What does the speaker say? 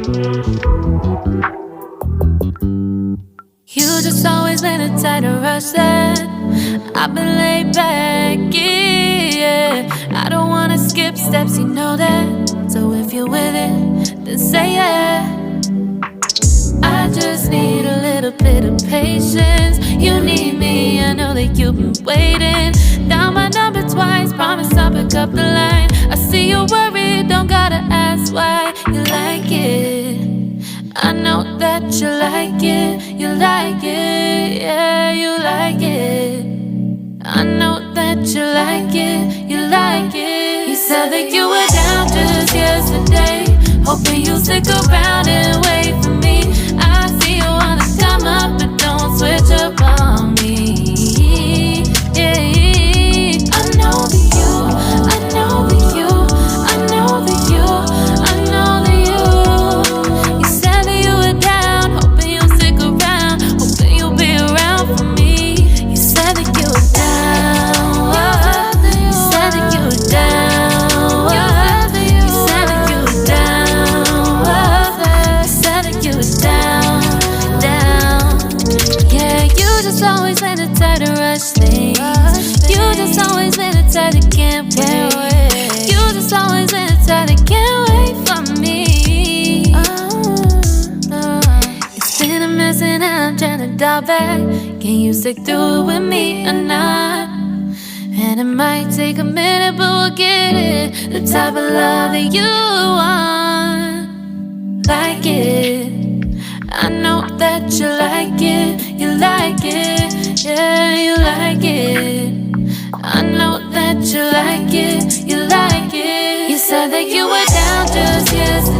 You just always been the type to rush that. I've been laid back, yeah. I don't wanna skip steps, you know that. So if you're with it, then say yeah. I just need a little bit of patience. You need me, I know that you've been waiting. Down my number twice, promise I'll pick up the line. I see you worried, don't gotta ask why. You like it, I know that you like it. You like it, yeah, you like it. I know that you like it, you like it. You said that you were down just yesterday, hoping you'll stick around and wait for me. I see you wanna come up, but don't switch up on me. Yeah, I know that you, I know that you, I know that you, I know that you. You said that you were down, hoping you'll stick around, hoping you'll be around for me. You said that you were down, you said that you were down, you said that you were down, you said that you were down, down. Yeah, you just always been the type to rush things. You just always been the type that can't wait. You just always been the type that can't wait for me. It's been a mess and I'm trying to dial back. Can you stick through it with me or not? And it might take a minute, but we'll get it. The type of love that you want. Like it, I know that you like it. You like it, yeah, you like it. I know that you like it. You like it. You said that you were down just yesterday,